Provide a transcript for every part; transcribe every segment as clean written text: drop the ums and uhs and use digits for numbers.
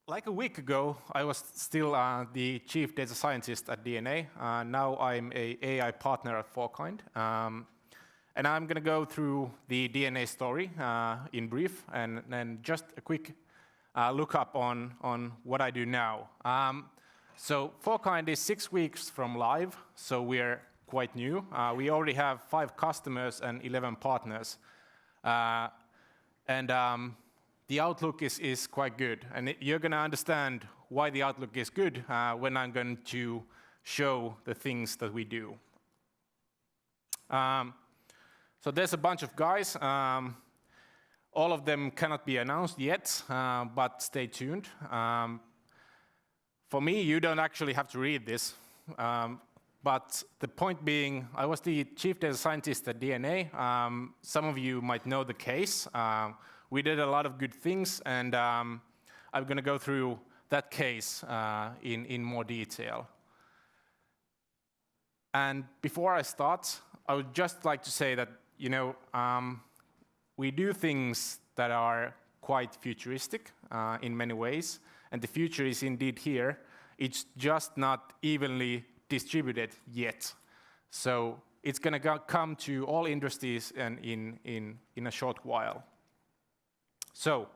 Like a week ago, I was still the chief data scientist at D.Day. Now I'm an AI partner at Fourkind. And I'm going to go through the D.Day story in brief, and then just a quick look up on what I do now. So Fourkind is 6 weeks from live, so we're quite new. We already have 5 customers and 11 partners. The outlook is quite good, and you're going to understand why the outlook is good when I'm going to show the things that we do. So there's a bunch of guys. All of them cannot be announced yet, but stay tuned. For me, you don't actually have to read this. But the point being, I was the chief data scientist at D.Day. Some of you might know the case. We did a lot of good things, and I'm going to go through that case in more detail. And before I start, I would just like to say that, we do things that are quite futuristic in many ways, and the future is indeed here. It's just not evenly distributed yet. So it's going to come to all industries and in a short while. So,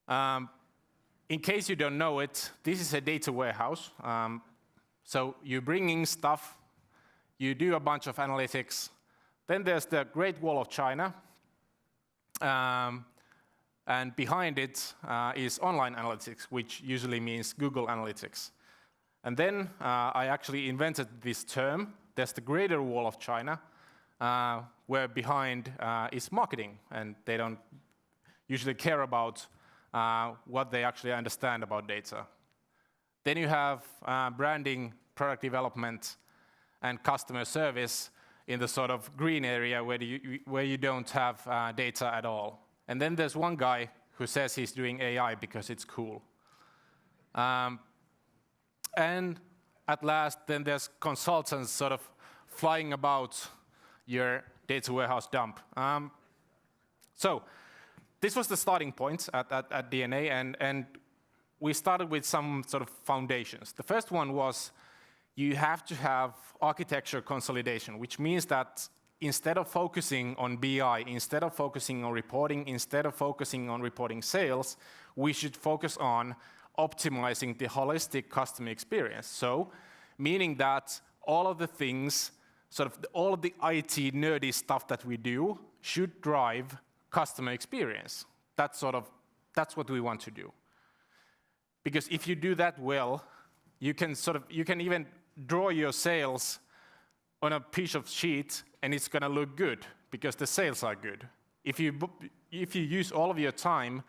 in case you don't know it, this is a data warehouse. So you bring in stuff, you do a bunch of analytics. Then there's the Great Wall of China. And behind it is online analytics, which usually means Google Analytics. And then I actually invented this term. There's the Greater Wall of China, where behind is marketing, and they don't usually care about what they actually understand about data. Then you have branding, product development, and customer service in the sort of green area where you don't have data at all. And then there's one guy who says he's doing AI because it's cool. And at last, then there's consultants sort of flying about your data warehouse dump. So this was the starting point at D.Day, and we started with some sort of foundations. The first one was you have to have architecture consolidation, which means that instead of focusing on BI, instead of focusing on reporting, instead of focusing on reporting sales, we should focus on optimizing the holistic customer experience. So, meaning that all of the things, all of the IT nerdy stuff that we do should drive customer experience. That's what we want to do. Because if you do that well, you can even draw your sales on a piece of sheet, and it's going to look good because the sales are good. If you use all of your time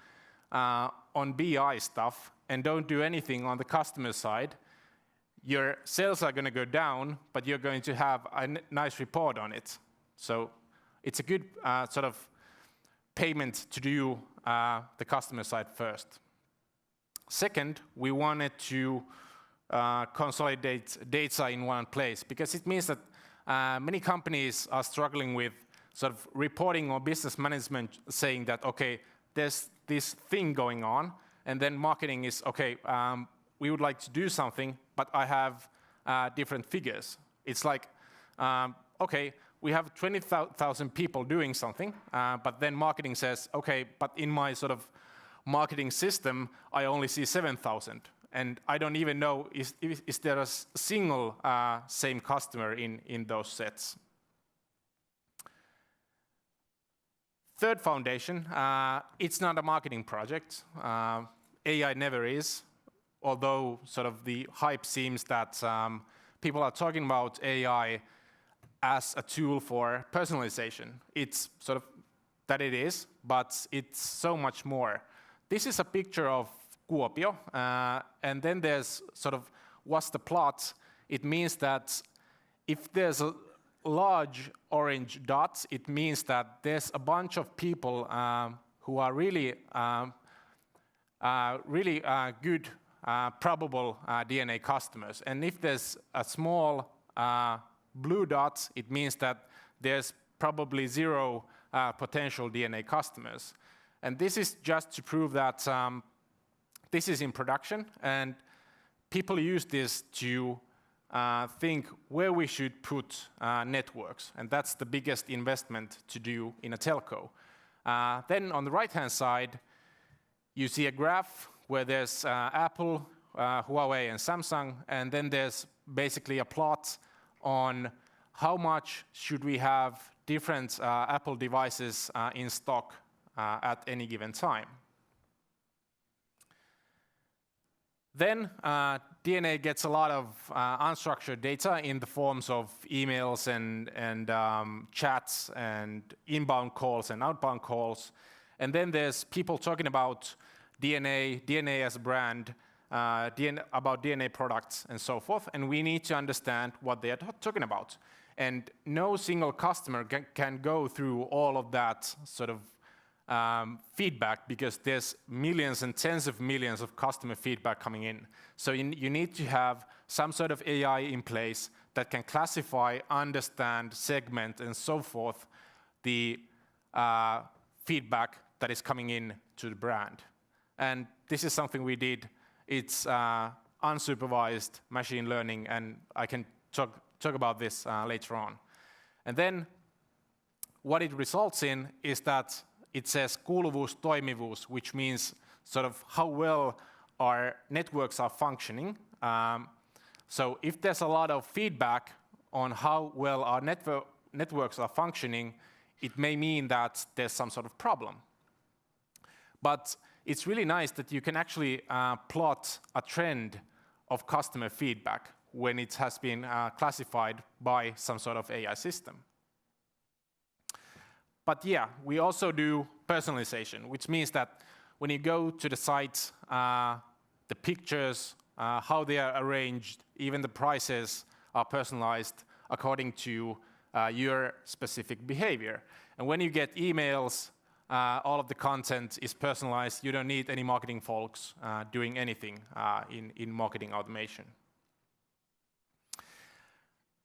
on BI stuff and don't do anything on the customer side, your sales are going to go down, but you're going to have a nice report on it. So it's a good payment to do the customer side first. Second, we wanted to consolidate data in one place, because it means that many companies are struggling with sort of reporting or business management saying that, okay, there's this thing going on, and then marketing is, okay, we would like to do something, but I have different figures. It's like, okay, we have 20,000 people doing something, but then marketing says, okay, but in my sort of marketing system, I only see 7,000. And I don't even know, is there a single same customer in those sets? Third foundation, it's not a marketing project. AI never is, although sort of the hype seems that people are talking about AI as a tool for personalization. It's sort of that it is, but it's so much more. This is a picture of Kuopio, and then there's sort of what's the plot. It means that if there's a large orange dot, it means that there's a bunch of people who are really good probable D.Day customers. And if there's a small blue dot, it means that there's probably 0 potential D.Day customers. And this is just to prove that this is in production, and people use this to think where we should put networks, and that's the biggest investment to do in a telco. Then on the right-hand side, you see a graph where there's Apple, Huawei, and Samsung, and then there's basically a plot on how much should we have different Apple devices in stock at any given time. Then D&A gets a lot of unstructured data in the forms of emails and chats and inbound calls and outbound calls. And then there's people talking about D&A as a brand, about D&A products and so forth. And we need to understand what they are talking about. And no single customer can go through all of that sort of feedback, because there's millions and tens of millions of customer feedback coming in. So you need to have some sort of AI in place that can classify, understand, segment, and so forth the feedback that is coming in to the brand. And this is something we did. It's unsupervised machine learning, and I can talk about this later on. And then what it results in is that it says kuuluvuus, toimivuus, which means sort of how well our networks are functioning. So if there's a lot of feedback on how well our networks are functioning, it may mean that there's some sort of problem. But it's really nice that you can actually plot a trend of customer feedback when it has been classified by some sort of AI system. But yeah, we also do personalization, which means that when you go to the site, the pictures, how they are arranged, even the prices are personalized according to your specific behavior. And when you get emails, all of the content is personalized. You don't need any marketing folks doing anything in marketing automation.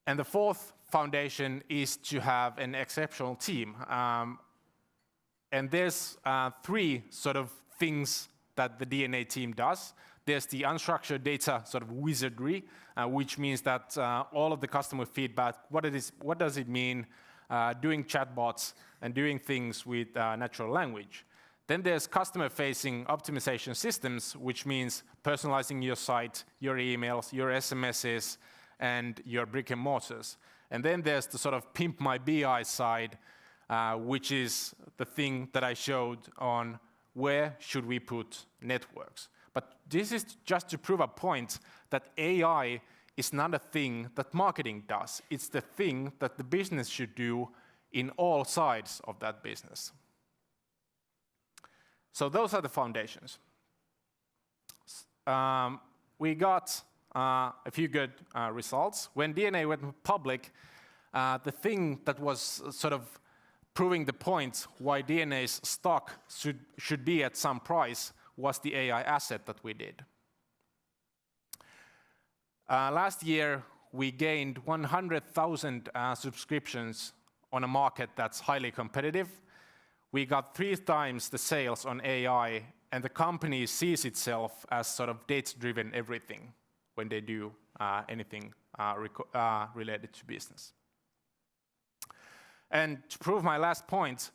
And the fourth foundation is to have an exceptional team. And there's three sort of things that the D&A team does. There's the unstructured data sort of wizardry, which means that all of the customer feedback, what does it mean, doing chatbots and doing things with natural language. Then there's customer-facing optimization systems, which means personalizing your site, your emails, your SMSs, and your brick and mortars. And then there's the sort of pimp my BI side, which is the thing that I showed on where should we put networks. But this is just to prove a point that AI is not a thing that marketing does. It's the thing that the business should do in all sides of that business. So those are the foundations. We got a few good results. When D&A went public, the thing that was sort of proving the point why D&A's stock should be at some price was the AI asset that we did. Last year, we gained 100,000 subscriptions on a market that's highly competitive. We got 3 times the sales on AI, and the company sees itself as sort of data-driven everything when they do anything related to business. And to prove my last point,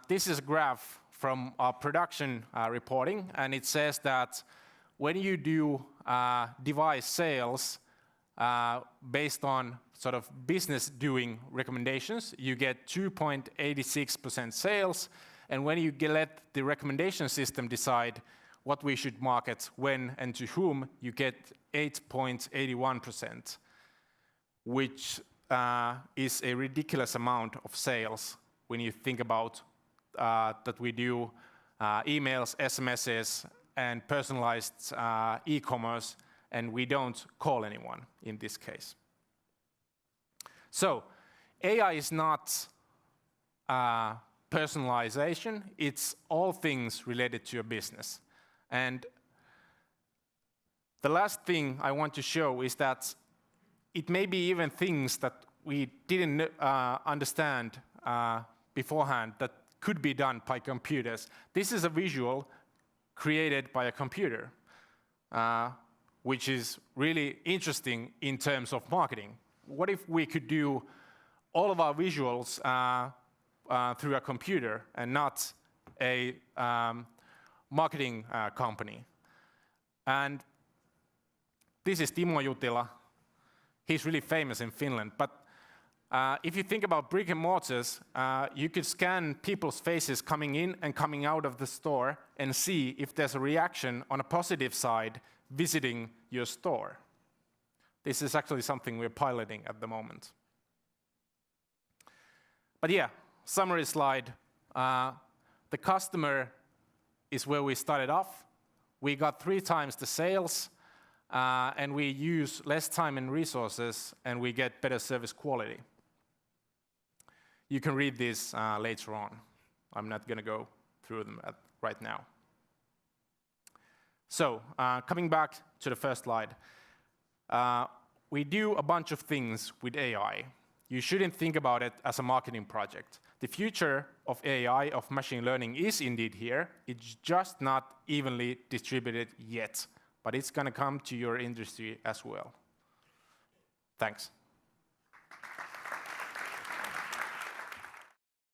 this is a graph from our production reporting, and it says that when you do device sales based on sort of business doing recommendations, you get 2.86% sales, and when you let the recommendation system decide what we should market, when and to whom, you get 8.81%, which is a ridiculous amount of sales when you think about that we do emails, SMSs, and personalized e-commerce, and we don't call anyone in this case. So AI is not personalization, it's all things related to your business. And the last thing I want to show is that it may be even things that we didn't understand beforehand that could be done by computers. This is a visual created by a computer, which is really interesting in terms of marketing. What if we could do all of our visuals through a computer and not a marketing company? And this is Timo Jutila. He's really famous in Finland. But if you think about brick and mortars, you could scan people's faces coming in and coming out of the store and see if there's a reaction on a positive side visiting your store. This is actually something we're piloting at the moment. But yeah, summary slide. The customer is where we started off. We got 3 times the sales, and we use less time and resources, and we get better service quality. You can read this later on. I'm not going to go through them right now. So, coming back to the first slide. We do a bunch of things with AI. You shouldn't think about it as a marketing project. The future of AI, of machine learning, is indeed here. It's just not evenly distributed yet, but it's going to come to your industry as well. Thanks.